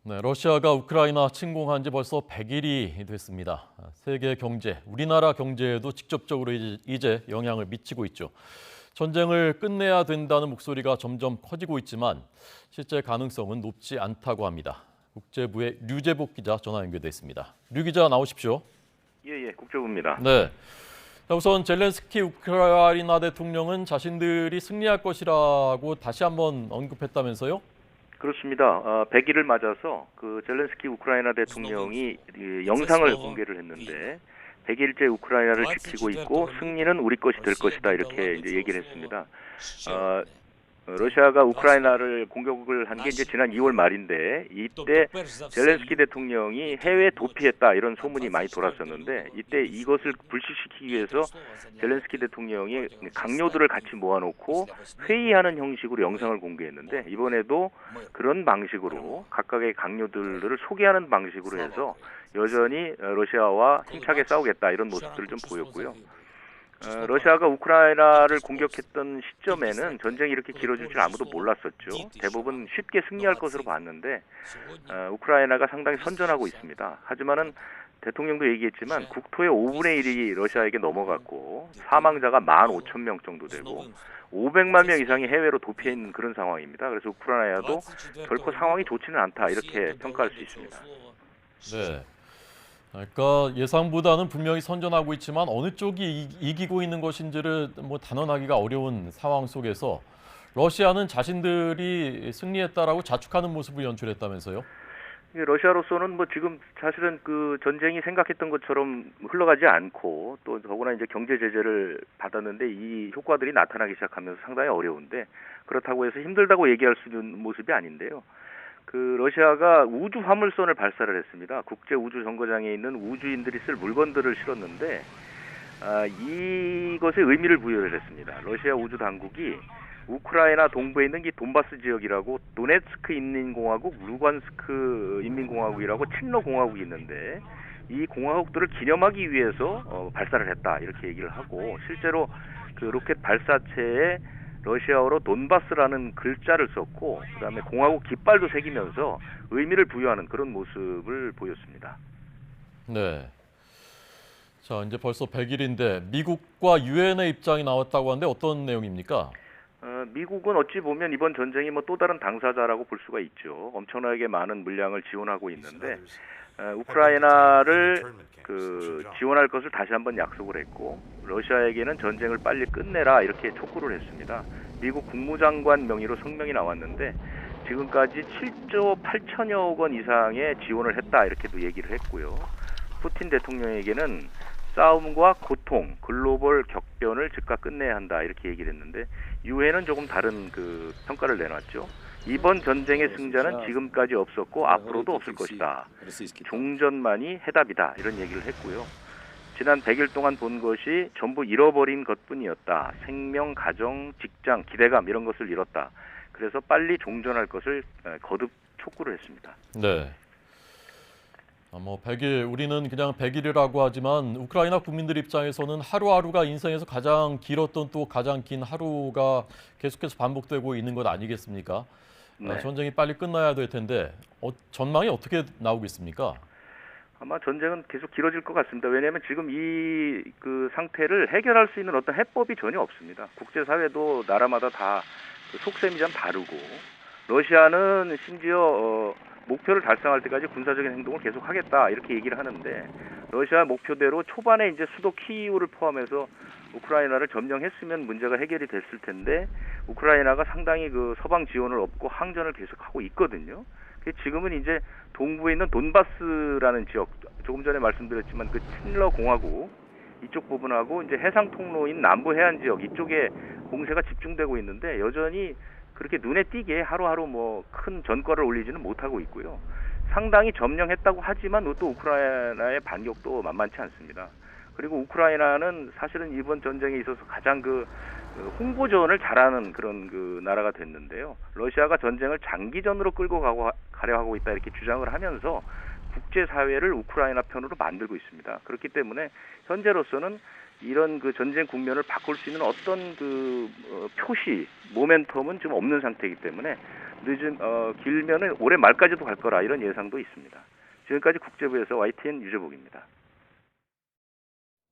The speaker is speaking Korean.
네, 러시아가 우크라이나 침공한 지 벌써 100일이 됐습니다. 세계 경제, 우리나라 경제에도 직접적으로 이제 영향을 미치고 있죠. 전쟁을 끝내야 된다는 목소리가 점점 커지고 있지만 실제 가능성은 높지 않다고 합니다. 국제부의 류재복 기자 전화 연결돼 있습니다. 류 기자 나오십시오. 예, 국제부입니다. 네. 자, 우선 젤렌스키 우크라이나 대통령은 자신들이 승리할 것이라고 다시 한번 언급했다면서요? 그렇습니다. 100일을 맞아서 그 젤렌스키 우크라이나 대통령이 영상을 공개를 했는데 100일째 우크라이나를 지키고 있고 승리는 우리 것이 될 것이다 이렇게 이제 얘기를 했습니다. 러시아가 우크라이나를 공격을 한 게 이제 지난 2월 말인데 이때 젤렌스키 대통령이 해외 도피했다 이런 소문이 많이 돌았었는데 이때 이것을 불식시키기 위해서 젤렌스키 대통령이 강요들을 같이 모아놓고 회의하는 형식으로 영상을 공개했는데 이번에도 그런 방식으로 각각의 강요들을 소개하는 방식으로 해서 여전히 러시아와 힘차게 싸우겠다 이런 모습들을 좀 보였고요. 러시아가 우크라이나를 공격했던 시점에는 전쟁이 이렇게 길어질 줄 아무도 몰랐었죠. 대부분 쉽게 승리할 것으로 봤는데 우크라이나가 상당히 선전하고 있습니다. 하지만은 대통령도 얘기했지만 국토의 5분의 1이 러시아에게 넘어갔고 사망자가 15,000명 정도 되고 500만 명 이상이 해외로 도피해 있는 그런 상황입니다. 그래서 우크라이나도 결코 상황이 좋지는 않다 이렇게 평가할 수 있습니다. 네. 그러니까 예상보다는 분명히 선전하고 있지만 어느 쪽이 이기고 있는 것인지를 단언하기가 어려운 상황 속에서 러시아는 자신들이 승리했다라고 자축하는 모습을 연출했다면서요? 러시아로서는 지금 사실은 그 전쟁이 생각했던 것처럼 흘러가지 않고 또 더구나 이제 경제 제재를 받았는데 이 효과들이 나타나기 시작하면서 상당히 어려운데 그렇다고 해서 힘들다고 얘기할 수 있는 모습이 아닌데요. 그 러시아가 우주 화물선을 발사를 했습니다. 국제 우주 정거장에 있는 우주인들이 쓸 물건들을 실었는데 이것에 의미를 부여를 했습니다. 러시아 우주 당국이 우크라이나 동부에 있는 이 돈바스 지역이라고 도네츠크 인민공화국, 루간스크 인민공화국이라고 친러 공화국이 있는데 이 공화국들을 기념하기 위해서 발사를 했다 이렇게 얘기를 하고 실제로 그 로켓 발사체에 러시아어로 돈바스라는 글자를 썼고 그다음에 공화국 깃발도 새기면서 의미를 부여하는 그런 모습을 보였습니다. 네. 자, 이제 벌써 100일인데 미국과 유엔의 입장이 나왔다고 하는데 어떤 내용입니까? 미국은 어찌 보면 이번 전쟁이 또 다른 당사자라고 볼 수가 있죠. 엄청나게 많은 물량을 지원하고 있는데 우크라이나를 지원할 것을 다시 한번 약속을 했고 러시아에게는 전쟁을 빨리 끝내라 이렇게 촉구를 했습니다. 미국 국무장관 명의로 성명이 나왔는데 지금까지 7조 8천여억 원 이상의 지원을 했다 이렇게도 얘기를 했고요. 푸틴 대통령에게는 싸움과 고통, 글로벌 격변을 즉각 끝내야 한다 이렇게 얘기를 했는데 유엔은 조금 다른 그 평가를 내놨죠. 이번 전쟁의 승자는 지금까지 없었고 앞으로도 없을 것이다. 종전만이 해답이다 이런 얘기를 했고요. 지난 100일 동안 본 것이 전부 잃어버린 것뿐이었다. 생명, 가정, 직장, 기대감 이런 것을 잃었다. 그래서 빨리 종전할 것을 거듭 촉구를 했습니다. 네. 100일, 우리는 그냥 100일이라고 하지만 우크라이나 국민들 입장에서는 하루하루가 인생에서 가장 길었던 또 가장 긴 하루가 계속해서 반복되고 있는 것 아니겠습니까? 네. 전쟁이 빨리 끝나야 될 텐데 전망이 어떻게 나오고 있습니까? 아마 전쟁은 계속 길어질 것 같습니다. 왜냐하면 지금 이 그 상태를 해결할 수 있는 어떤 해법이 전혀 없습니다. 국제사회도 나라마다 다 속셈이 좀 다르고 러시아는 심지어 목표를 달성할 때까지 군사적인 행동을 계속하겠다 이렇게 얘기를 하는데 러시아 목표대로 초반에 이제 수도 키이우를 포함해서 우크라이나를 점령했으면 문제가 해결이 됐을 텐데 우크라이나가 상당히 그 서방 지원을 얻고 항전을 계속하고 있거든요. 지금은 이제 동부에 있는 돈바스라는 지역, 조금 전에 말씀드렸지만 그 친러 공화국 이쪽 부분하고 이제 해상 통로인 남부 해안 지역 이쪽에 공세가 집중되고 있는데 여전히 그렇게 눈에 띄게 하루하루 큰 전과를 올리지는 못하고 있고요. 상당히 점령했다고 하지만 또 우크라이나의 반격도 만만치 않습니다. 그리고 우크라이나는 사실은 이번 전쟁에 있어서 가장 홍보전을 잘하는 그런 나라가 됐는데요. 러시아가 전쟁을 장기전으로 끌고 가려 하고 있다 이렇게 주장을 하면서 국제사회를 우크라이나 편으로 만들고 있습니다. 그렇기 때문에 현재로서는 이런 그 전쟁 국면을 바꿀 수 있는 어떤 표시, 모멘텀은 지금 없는 상태이기 때문에 길면은 올해 말까지도 갈 거라 이런 예상도 있습니다. 지금까지 국제부에서 YTN 유재복입니다.